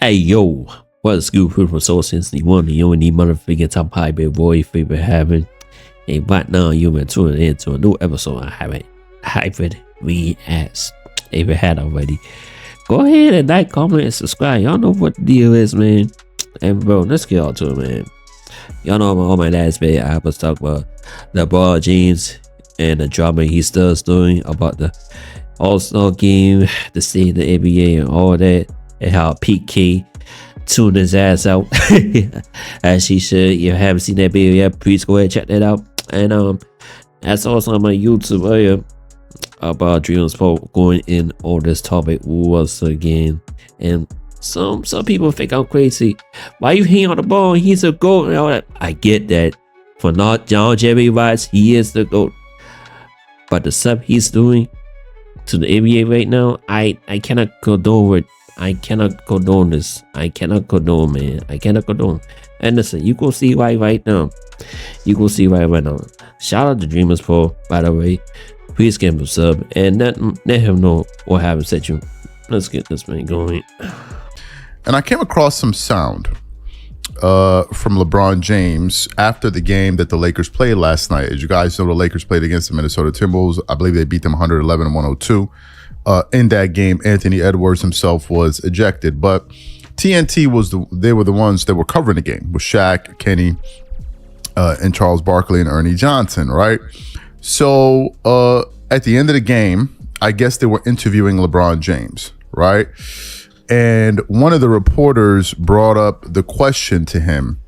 Hey yo, what's good, people? So since the one, the only motherfucking top high big boy favorite having, and right now you've been tuning into a new episode. I haven't reacted. If you had already, go ahead and like, comment, and subscribe. Y'all know what the deal is, man. And bro, let's get on to it, man. Y'all know on my last video I was talking about LeBron James and the drama he still doing about the All-Star game, the state of the NBA and all that. And how PK tuned his ass out as he should. If you haven't seen that video yet, please go ahead and check that out. And that's also on my YouTube earlier about Dreams Pope going in on this topic once again. And some people think I'm crazy. Why you hang on the ball? He's a GOAT and all that. I get that. For not John Jerry Rice, he is the GOAT. But the stuff he's doing to the NBA right now, I cannot condone it. I cannot condone this. I cannot condone, man. I cannot condone. And listen, you go see right now. You go see right now. Shout out to Dreamers Pro, by the way. Please give him a sub and let him know what happened to you. Let's get this man going. And I came across some sound from LeBron James after the game that the Lakers played last night. As you guys know, the Lakers played against the Minnesota Timberwolves. I believe they beat them 111-102. In that game, Anthony Edwards himself was ejected, but TNT they were the ones that were covering the game with Shaq, Kenny, and Charles Barkley and Ernie Johnson, right? So at the end of the game, I guess they were interviewing LeBron James, right? And one of the reporters brought up the question to him,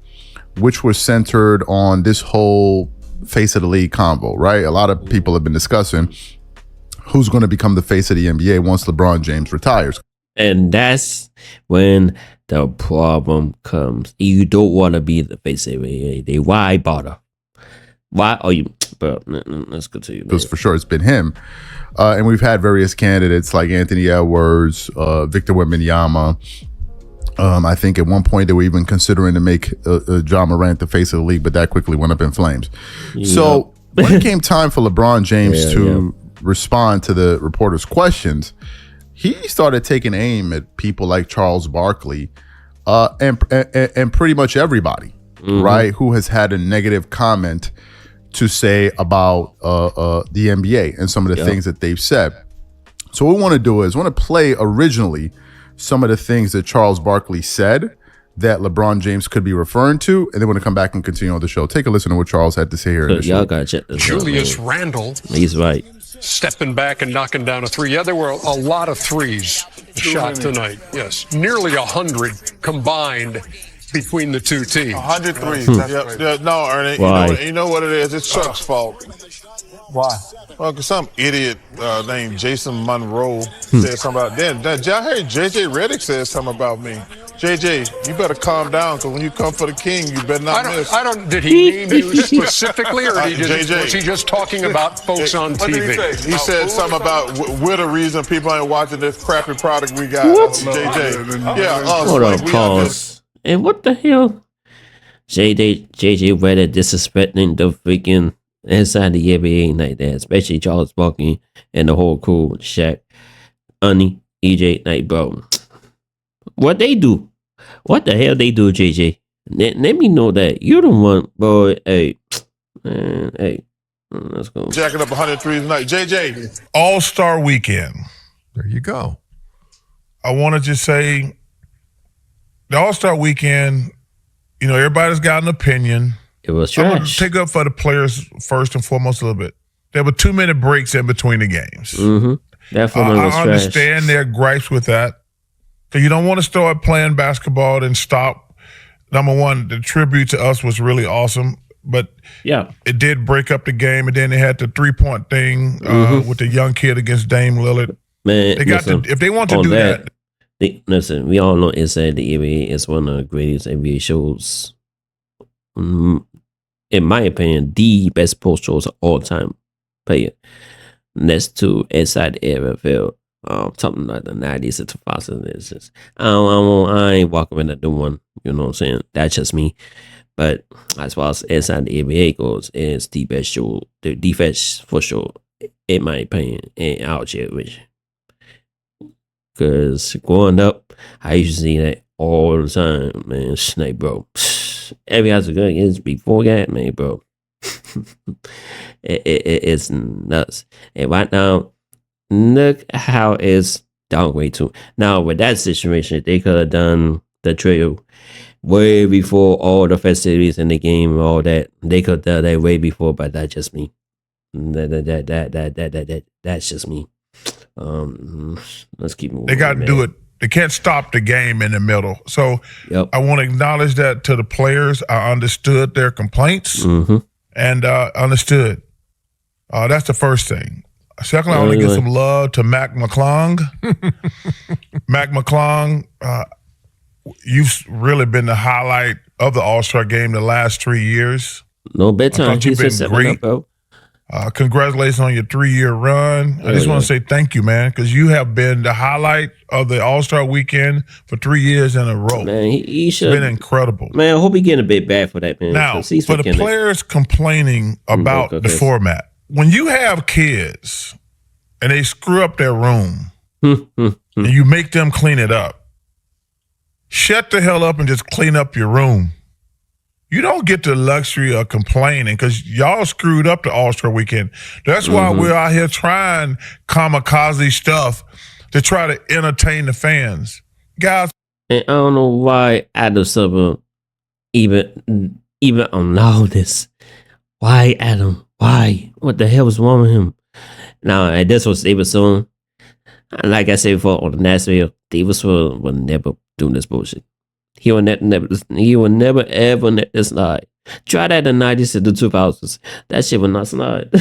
which was centered on this whole face of the league convo, right? A lot of people have been discussing who's going to become the face of the NBA once LeBron James retires. And that's when the problem comes. You don't want to be the face of the NBA. Why bother? Why are you? But let's continue. Because for sure it's been him. And we've had various candidates like Anthony Edwards, Victor Wembanyama. I think at one point they were even considering to make Ja Morant the face of the league, but that quickly went up in flames. Yep. So when it came time for LeBron James to respond to the reporter's questions, he started taking aim at people like Charles Barkley and pretty much everybody, right, who has had a negative comment to say about the NBA and some of the things that they've said. So what we want to do is want to play originally some of the things that Charles Barkley said that LeBron James could be referring to, and then we're going to come back and continue on the show. Take a listen to what Charles had to say here. Y'all got to check this Julius out, Randle. He's right. Stepping back and knocking down a three. Yeah, there were a lot of threes shot tonight. Yes, nearly 100 combined between the two teams. 100 threes. No, Ernie. Why? You know what it is? It's Chuck's fault. Why? Well, because some idiot named Jason Monroe said something about that. I heard JJ Redick said something about me. JJ, you better calm down, because when you come for the king, you better not miss. Did he name you specifically, or was he just talking about folks on TV? He said something about we're the reason people ain't watching this crappy product we got. What? JJ. Yeah. Hold on, pause. And what the hell? JJ Redick disrespecting the freaking inside the NBA like that, especially Charles Barkley and the whole crew, Shaq, Ernie, EJ, like, bro. What they do? What the hell they do, JJ? Let me know that. You the one, boy. Hey, man, hey. Let's go. Jacking up 103 tonight. JJ. All-Star Weekend. There you go. I want to just say the All-Star Weekend, you know, everybody's got an opinion. It was I'm going to trash. take up for the players first and foremost a little bit. There were 2 minute breaks in between the games. That format was I trash. understand their gripes with that. So you don't want to start playing basketball and stop. Number one, the tribute to us was really awesome, but it did break up the game. And then they had the 3-point thing with the young kid against Dame Lillard. Man, they got if they want to do that. Listen, we all know Inside the NBA is one of the greatest NBA shows. In my opinion, the best post shows of all time. Player next to Inside the NFL. Something like the 90s to 2000s. I ain't walking in the new one. You know what I'm saying? That's just me. But as far as Inside the NBA goes, it's the best show, the defense for sure, in my opinion, and out here, which because growing up, I used to see that all the time, man. Snake, bro. Every other good is before that, man, bro. It's nuts. And right now, look how it's downgrade to. Now, with that situation, they could have done the trade way before all the festivities in the game and all that. They could have done that way before, but that's just me. That's just me. Let's keep moving. They got to do it. They can't stop the game in the middle. So I want to acknowledge that to the players. I understood their complaints and understood. That's the first thing. Second, I want to give some love to Mac McClung. Mac McClung, you've really been the highlight of the All-Star game the last 3 years. No bedtime. You've been great. Bro. Congratulations on your 3-year run. I just want to say thank you, man, because you have been the highlight of the All-Star weekend for 3 years in a row. Man, he should have been incredible. Man, I hope he's getting a bit bad for that, man. Now, for the players complaining about the format, when you have kids and they screw up their room and you make them clean it up, shut the hell up and just clean up your room. You don't get the luxury of complaining because y'all screwed up the All-Star weekend. That's why we're out here trying kamikaze stuff to try to entertain the fans. Guys. And I don't know why Adam Silver even allow this. Why, Adam? Why? What the hell was wrong with him? Now, and this was David Soon. Like I said before on the last video, David Soon will never do this bullshit. He will never ever let this slide. Try that in the 90s and the 2000s. That shit will not slide.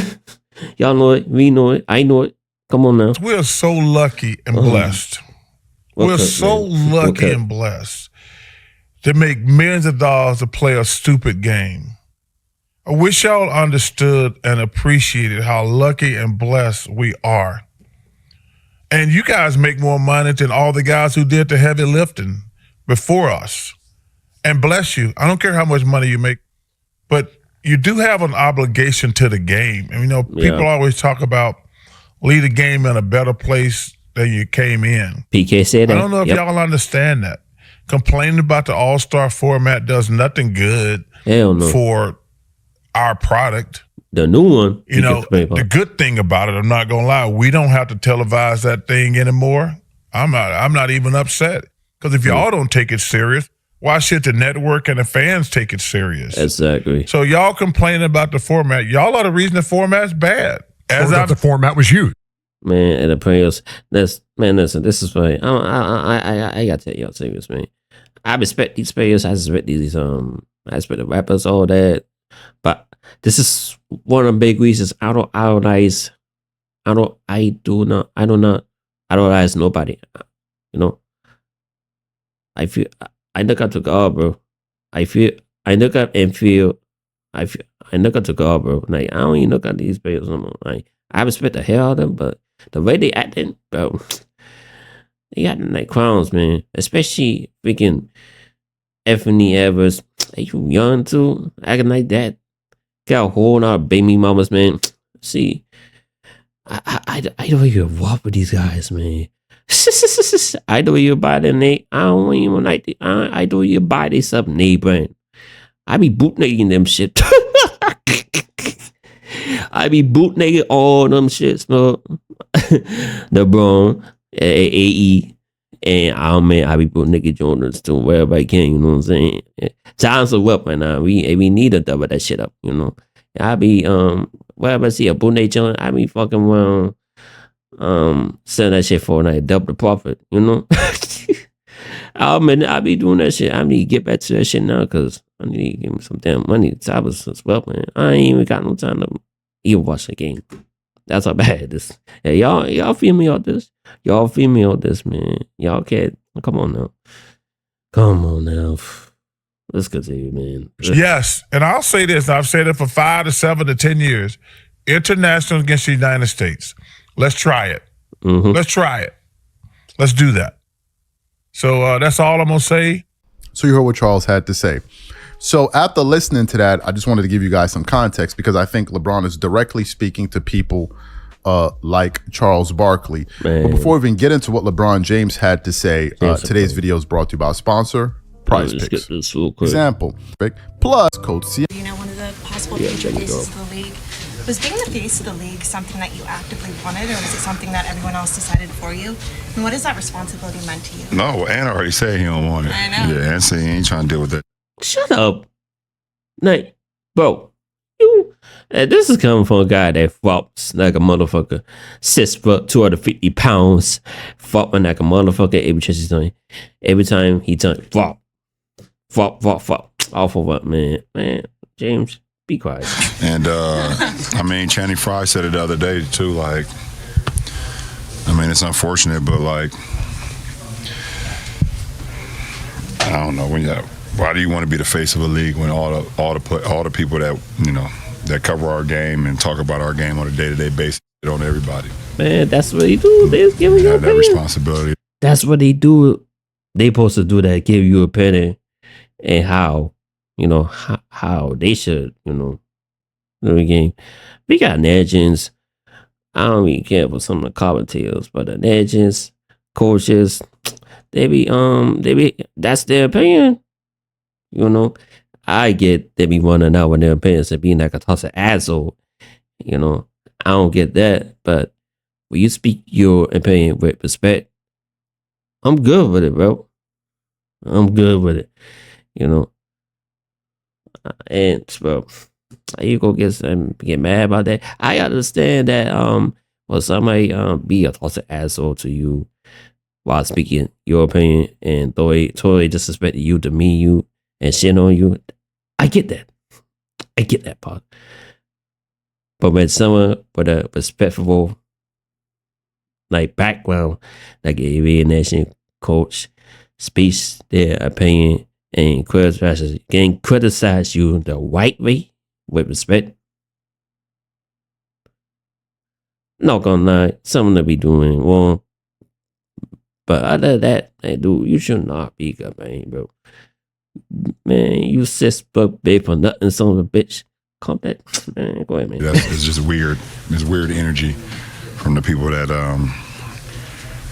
Y'all know it. We know it. I know it. Come on now. We're so lucky and blessed. We're so lucky and blessed to make millions of dollars to play a stupid game. I wish y'all understood and appreciated how lucky and blessed we are. And you guys make more money than all the guys who did the heavy lifting before us. And bless you. I don't care how much money you make, but you do have an obligation to the game. And, people always talk about leave the game in a better place than you came in. PK said that. I don't know if y'all understand that. Complaining about the All-Star format does nothing good for our product. The new one. The good thing about it, I'm not going to lie, we don't have to televise that thing anymore. I'm not even upset. Because if y'all don't take it serious, why should the network and the fans take it serious? Exactly. So y'all complaining about the format. Y'all are the reason the format's bad. The format was used. Man, and the players, listen, this is funny. I gotta tell y'all serious, man. I respect these players. I respect these I respect the rappers, all that. But this is one of the big reasons I don't idolize nobody. I look up to God, bro. I look up to God, bro. Like, I don't even look at these players no more. Like, I respect the hell out of them, but the way they acting, bro, they acting like clowns, man. Especially freaking Anthony Edwards. Are you young too? Acting like that. Got a whole lot of baby mamas, man. See, I don't even walk with these guys, man. I do you buy the name. I don't even like I do you buy this up name brand. I be bootlegging them shit. I be bootlegging all them shits, bro. LeBron, AE, and I be bootlegging Jordans too, wherever I can, you know what I'm saying? Times are up right now. We need to double that shit up, I be wherever I see a bootleg joint, I be fucking around sell that shit for like double the profit, I be doing that shit. I need to get back to that shit now because I need to give me some damn money to top us as well, man. I ain't even got no time to even watch the game. That's how bad this. Hey, y'all feel me on this? Y'all feel me on this, man? Y'all can't. Come on now. Let's continue, man. Yes, and I'll say this. I've said it for 5 to 7 to 10 years. International against the United States. Let's try it. Let's try it. Let's do that. So that's all I'm going to say. So you heard what Charles had to say. So after listening to that, I just wanted to give you guys some context because I think LeBron is directly speaking to people like Charles Barkley. Man. But before we even get into what LeBron James had to say, today's video is brought to you by a sponsor, Prize Picks. Example, plus code C. You know, one of the possible future faces of the league. Was being the face of the league something that you actively wanted, or was it something that everyone else decided for you? And what has that responsibility meant to you? No, Ant already said he don't want it. I know. Yeah, Ant said he ain't trying to deal with that. Shut up. Like, bro, this is coming from a guy that flops like a motherfucker. 6 foot, 250 pounds, flopping like a motherfucker every chance he's done. Every time he turns, flop. Off of what, man? Man, James, be quiet. And, I mean, Channing Frye said it the other day, too, like, I mean, it's unfortunate, but, like, I don't know, why do you want to be the face of a league when all the people that, you know, that cover our game and talk about our game on a day-to-day basis on everybody? Man, that's what they do. They're giving you that responsibility. That's what they do. They supposed to do that, give you a opinion and how, you know, how they should, you know, the game. We got legends. I don't really care for some of the commentators, but the legends, coaches, they be that's their opinion. You know, I get they be running out with their opinions and being like a toss of asshole. You know, I don't get that, but when you speak your opinion with respect, I'm good with it, bro. I'm good with it. You know, and bro, you go get mad about that. I understand that well, somebody be a toss of asshole to you while speaking your opinion and totally disrespect you, demean you, and shit on you. I get that. I get that part. But when someone with a respectful like background, like a real nation coach, speaks their opinion and criticize you the right way with respect, not gonna lie, something to be doing wrong. But other than that, hey, dude, you should not be good, man, bro. Man, you 6 foot big for nothing, son of a bitch. Calm that, man. Go ahead, man. It's just weird. It's weird energy from the people that,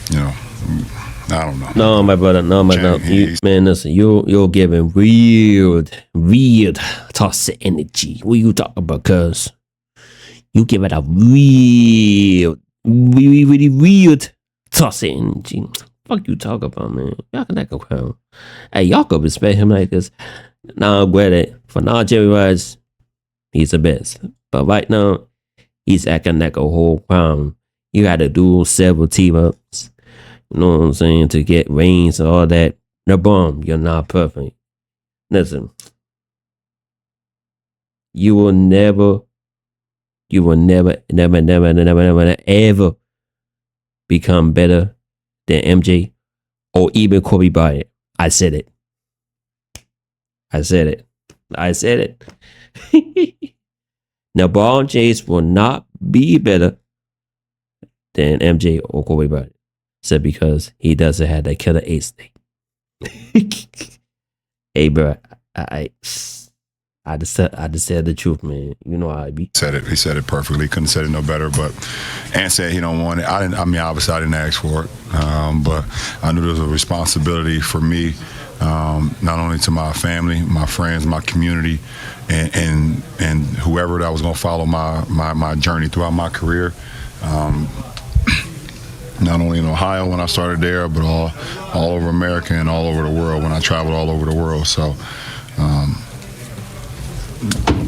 you know, I don't know. No, my brother, no, my brother. Man, listen, you're giving weird toxic energy. What you talking about, cuz? You give it a really weird toxic energy. Fuck you talk about, man. Y'all can act around. Hey, y'all could respect him like this. Now, granted, for now, Jerry Rice, he's the best. But right now, he's acting like a whole clown. You got to do several team-ups. You know what I'm saying? To get rings and all that. LeBron, you're not perfect. Listen. You will never, ever become better than MJ or even Kobe Bryant. I said it. LeBron James will not be better than MJ or Kobe Bryant. Said because he doesn't have that killer ace thing. Hey, bro, I just said the truth, man. You know how I be. He said it perfectly. Couldn't have said it no better. But Ant said he don't want it. Obviously I didn't ask for it, but I knew there was a responsibility for me, not only to my family, my friends, my community, and whoever that was going to follow my journey throughout my career. Not only in Ohio when I started there, but all over America and all over the world when I traveled all over the world. So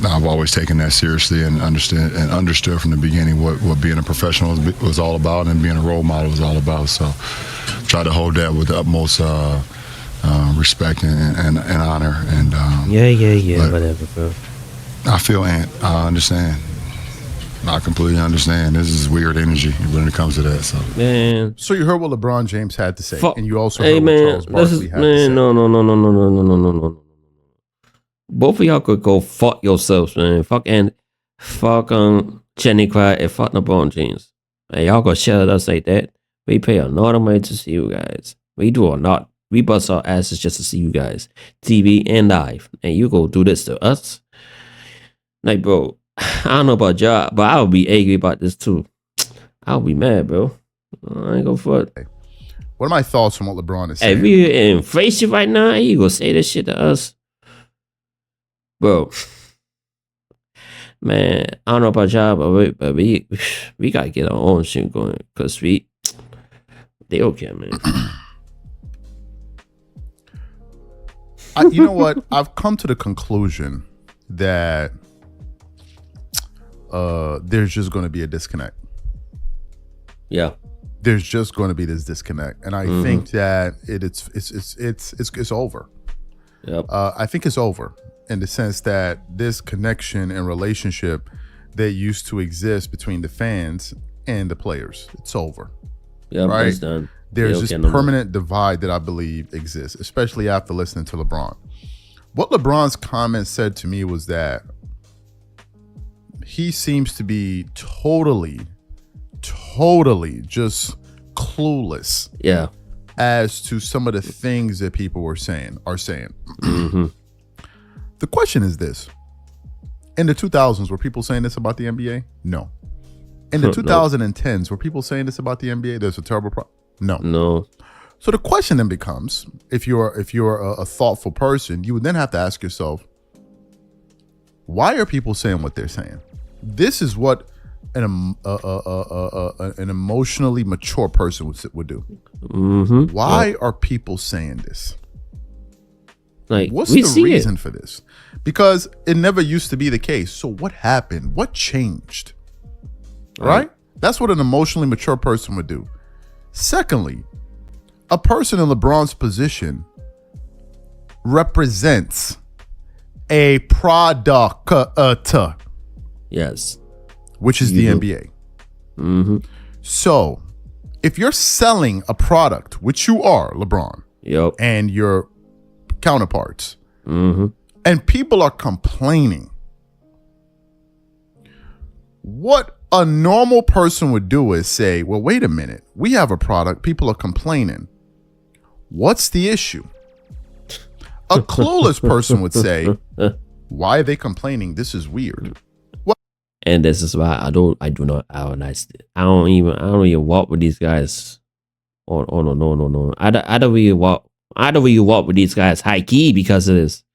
I've always taken that seriously and understood from the beginning what being a professional was all about and being a role model was all about. So try to hold that with the utmost respect and honor. And whatever, bro. I feel Ant. I understand. I completely understand. This is weird energy when it comes to that. So, man. So you heard what LeBron James had to say, and you also hey, heard man, what Charles Barkley had to say. No. Both of y'all could go fuck yourselves, man. Fuck Jenny Cry and fuck LeBron James. And y'all go shut us like that. We pay a lot of money to see you guys. We do a lot. We bust our asses just to see you guys, TV and live. And you go do this to us, like, bro. I don't know about y'all, but I would be angry about this too. I'll be mad, bro. I ain't gonna fuck. What are my thoughts on what LeBron is saying? Hey, we in inflation right now. He gonna say this shit to us, bro. Man, I don't know about y'all, but we gotta get our own shit going because they okay, man. You know what? I've come to the conclusion that there's just going to be a disconnect. Yeah, there's just going to be this disconnect, and I think that it's over. Yep. I think it's over in the sense that this connection and relationship that used to exist between the fans and the players, it's over. Yeah, right? It's done. There's this permanent divide that I believe exists, especially after listening to LeBron. What LeBron's comment said to me was that he seems to be totally just clueless. Yeah. As to some of the things that people are saying. The question is this. In the 2000s, were people saying this about the NBA? No. In the 2010s, were people saying this about the NBA? There's a terrible problem. No. So the question then becomes, if you're a thoughtful person, you would then have to ask yourself, why are people saying what they're saying? This is what an emotionally mature person would do. Why are people saying this? Like, what's the reason for this? Because it never used to be the case. So what happened? What changed? Right? That's what an emotionally mature person would do. Secondly, a person in LeBron's position represents a product. Yes. Which is the NBA. So if you're selling a product, which you are, LeBron, and your counterparts, and people are complaining, what a normal person would do is say, well, wait a minute, we have a product, people are complaining. What's the issue? A clueless person would say, why are they complaining? This is weird. And this is why I don't even walk with these guys. Oh no. I don't really walk with these guys high key because of this.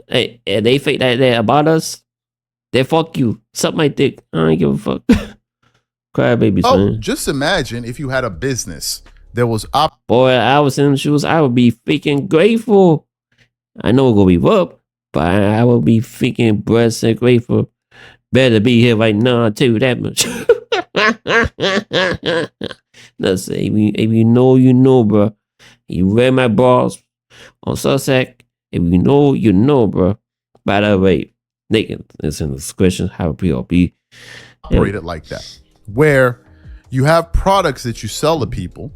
Hey, they think that they're about us. They fuck you. Suck my dick. I don't give a fuck. Cry babies, man. Just imagine if you had a business that was Boy, I was in them shoes, I would be freaking grateful. I know it's gonna be rough, but I will be freaking blessed and grateful. Better be here right now, I'll tell you that much. Let's say, if you know, you know, bro. You read my balls on Sussex. If you know, you know, bro. By the way, they can listen to this question, how people be operated like that, where you have products that you sell to people,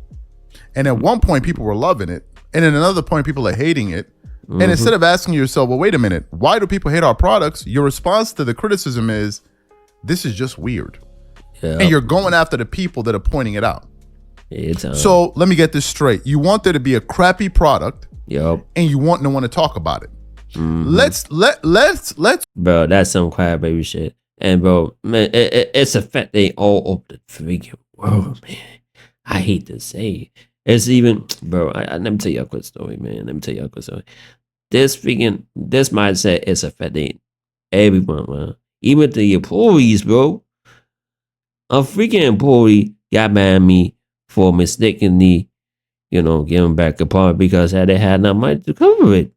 and at one point people were loving it, and at another point people are hating it. And instead of asking yourself, well, wait a minute, why do people hate our products? Your response to the criticism is, this is just weird. And you're going after the people that are pointing it out. So let me get this straight. You want there to be a crappy product, and you want no one to talk about it. Let's bro, that's some quiet baby shit. And bro, man, it's affecting all of the freaking world, man. I hate to say it. It's even, bro, let me tell you a quick story, man. This mindset is affecting everyone, man. Even the employees, bro. A freaking employee got mad at me for mistakenly, giving back a part because they had enough money to cover it.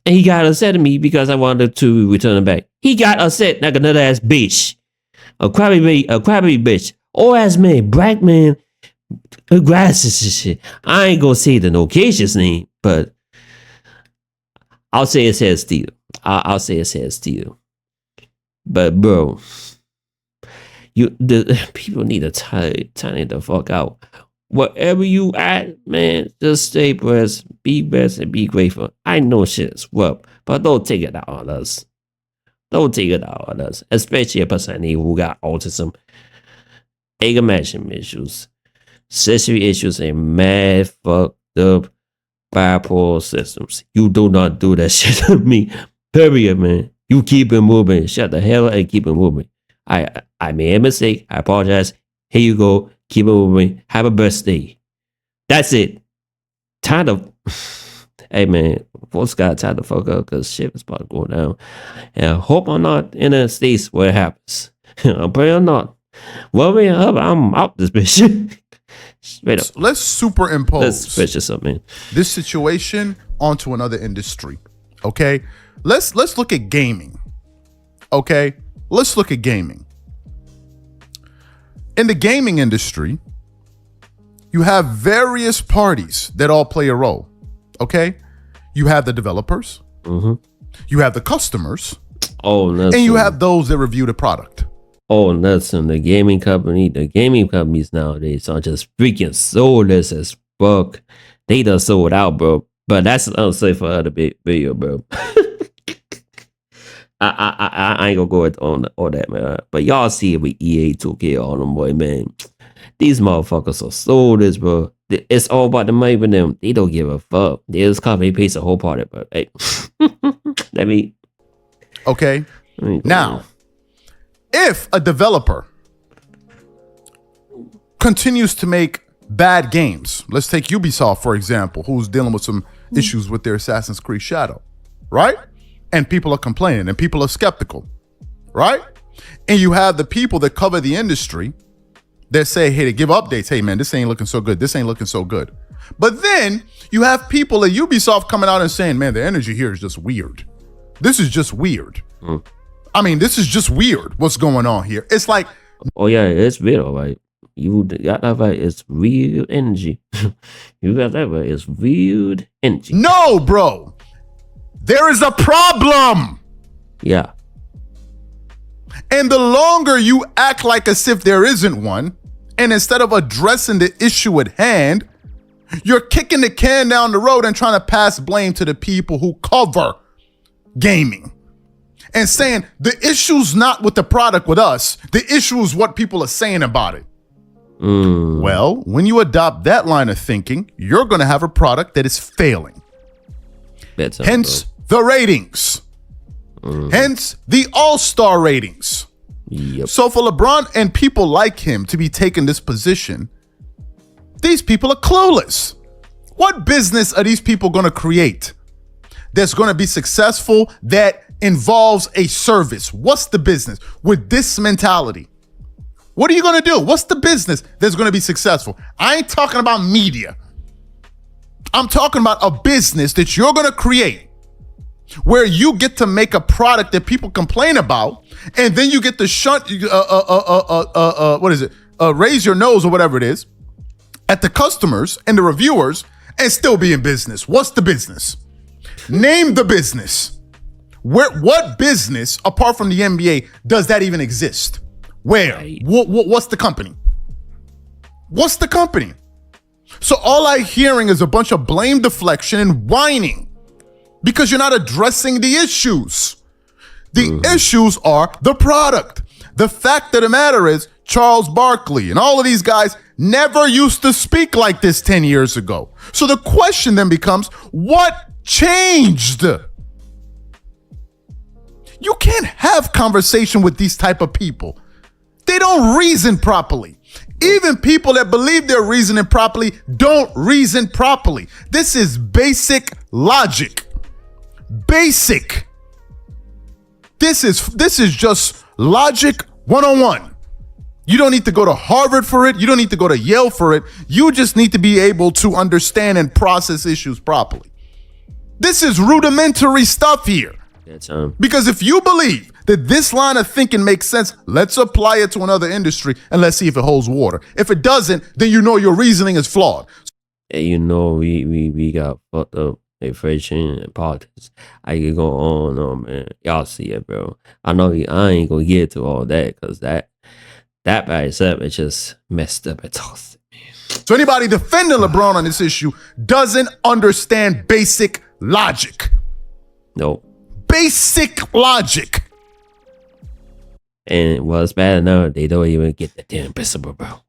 And he got upset at me because I wanted to return it back. He got upset like another ass bitch. A crabby bitch. Old ass man, black man. Glasses and shit. I ain't gonna say the location's name, but I'll say it says Steel. I'll say it says Steel. But bro, the people need to tighten the fuck out. Whatever you at, man, just stay blessed, be blessed, and be grateful. I know shit's rough, but don't take it out on us. Especially a person who got autism, anger management issues, sensory issues, and mad fucked up bipolar systems. You do not do that shit to me. Period, man. You keep it moving. Shut the hell up and keep it moving. I made a mistake. I apologize. Here you go. Keep it moving. Have a birthday. That's it. Time to, hey man, folks got time to fuck up because shit is about to go down. And I hope I'm not in a state where it happens. I'm praying not. Well, man, I'm out this bitch. Straight up. Let's superimpose Let's switch this up, man. This situation onto another industry. Okay, let's look at gaming. Okay, let's look at gaming. In the gaming industry, you have various parties that all play a role. Okay, you have the developers, you have the customers, and you have those that review the product. Oh, listen, the gaming companies nowadays are just freaking soulless as fuck. They done sold out, bro. But that's unsafe for other video, bro. I ain't gonna go into all that, man. But y'all see it with EA, 2K, all them boy, man. These motherfuckers are soulless, bro. It's all about the money for them. They don't give a fuck. This company pays the whole part of it, but hey, let me. Okay. Now, if a developer continues to make bad games, let's take Ubisoft, for example, who's dealing with some issues with their Assassin's Creed Shadow, right? And people are complaining and people are skeptical, right? And you have the people that cover the industry that say, hey, they give updates. Hey, man, this ain't looking so good. This ain't looking so good. But then you have people at Ubisoft coming out and saying, man, the energy here is just weird. This is just weird. I mean, this is just weird. What's going on here? It's like, oh yeah, it's weird, all right. You got that right. It's weird energy. You got that right. It's weird energy. No, bro. There is a problem. Yeah. And the longer you act like as if there isn't one, and instead of addressing the issue at hand, you're kicking the can down the road and trying to pass blame to the people who cover gaming. And saying the issue's not with the product with us, the issue is what people are saying about it. Well, when you adopt that line of thinking, you're going to have a product that is failing. Hence the ratings. Hence the all-star ratings. Yep. So for LeBron and people like him to be taking this position, these people are clueless. What business are these people going to create that's going to be successful that involves a service? What's the business with this mentality? What are you going to do? What's the business that's going to be successful? I ain't talking about media. I'm talking about a business that you're going to create where you get to make a product that people complain about, and then you get to raise your nose or whatever it is at the customers and the reviewers and still be in business. What's the business? Name the business. What business, apart from the NBA, does that even exist? Where? What's the company? What's the company? So all I'm hearing is a bunch of blame deflection and whining because you're not addressing the issues. The issues are the product. The fact of the matter is Charles Barkley and all of these guys never used to speak like this 10 years ago. So the question then becomes, what changed? You can't have conversation with these type of people. They don't reason properly. Even people that believe they're reasoning properly don't reason properly. This is basic logic. Basic. This is just logic 101. You don't need to go to Harvard for it. You don't need to go to Yale for it. You just need to be able to understand and process issues properly. This is rudimentary stuff here. Because if you believe that this line of thinking makes sense, let's apply it to another industry and let's see if it holds water. If it doesn't, then you know your reasoning is flawed. And you know we got fucked up inflation and politics. I can go on, man. Y'all see it, bro. I know I ain't gonna get to all that because that by itself is just messed up and toxic. So anybody defending LeBron on this issue doesn't understand basic logic. Nope. Basic logic. And what's bad enough, they don't even get the damn principle, bro.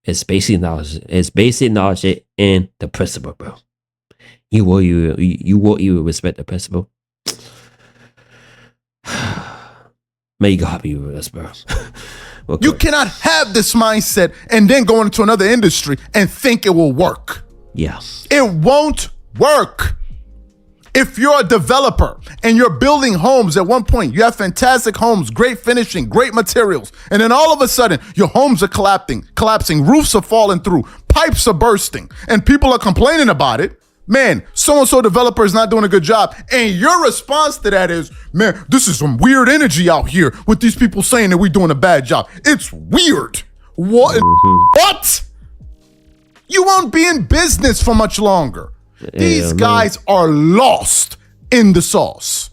It's basic knowledge. It's basic knowledge and the principle, bro. You will respect the principle. May God be with us, bro. Okay. You cannot have this mindset and then go into another industry and think it will work. Yeah. It won't work. If you're a developer and you're building homes at one point, you have fantastic homes, great finishing, great materials, and then all of a sudden your homes are collapsing, roofs are falling through, pipes are bursting, and people are complaining about it. Man, so-and-so developer is not doing a good job. And your response to that is, man, this is some weird energy out here with these people saying that we're doing a bad job. It's weird. What? What? You won't be in business for much longer. These guys are lost in the sauce.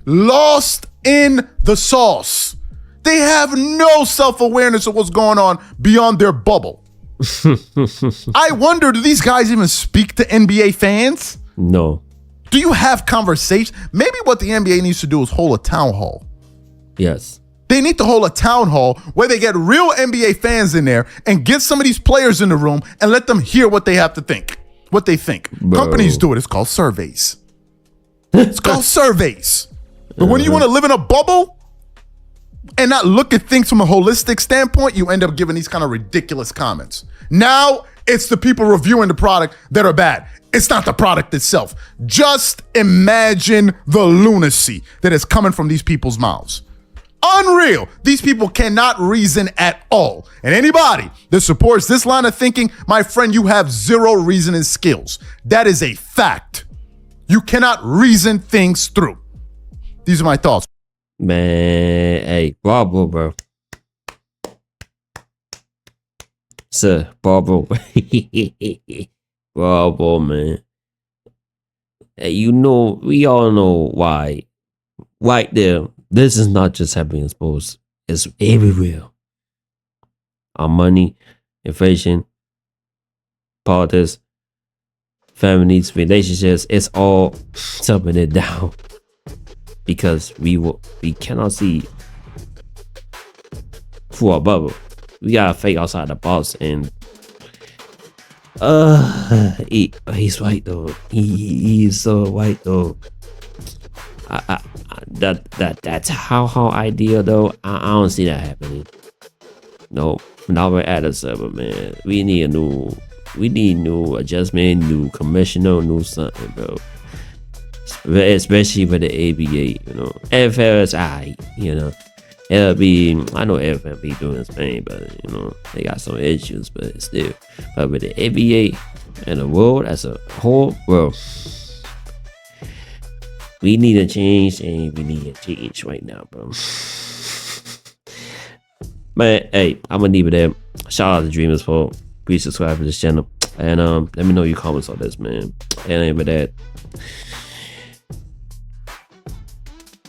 Lost in the sauce. They have no self-awareness of what's going on beyond their bubble. I wonder, do these guys even speak to NBA fans? No. Do you have conversations? Maybe what the NBA needs to do is hold a town hall. Yes. They need to hold a town hall where they get real NBA fans in there and get some of these players in the room and let them hear what they have to think, what they think. Bro. Companies do it. It's called surveys. It's called surveys. But when you want to live in a bubble and not look at things from a holistic standpoint, you end up giving these kind of ridiculous comments. Now it's the people reviewing the product that are bad. It's not the product itself. Just imagine the lunacy that is coming from these people's mouths. Unreal. These people cannot reason at all. And anybody that supports this line of thinking, my friend, you have zero reasoning skills. That is a fact. You cannot reason things through. These are my thoughts. Man, hey, bravo, bro. Sir, bravo. Bravo, man. Hey, you know, we all know why. Right there, this is not just happening in sports. It's everywhere. Our money, inflation, politics, family needs, relationships, it's all tumbling it down. Because we cannot see through our bubble. We gotta think outside the box, and he's right though. He's so right though. That's how ideal though. I don't see that happening. No, now we're at a server, man. We need new adjustment, new commissioner, new something, bro. Especially with the ABA, you know. NFL is alright, you know. LB, I know NFL be doing his thing, but you know, they got some issues, but still. But with the ABA and the world as a whole, bro, we need a change, and we need a change right now, bro. Man, hey, I'm gonna leave it there. Shout out to Dreamers for please subscribe to this channel, and let me know your comments on this, man. And with that,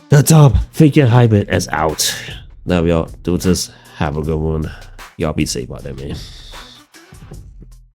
the top figure hybrid is out. Now y'all do this. Have a good one. Y'all be safe out there, man.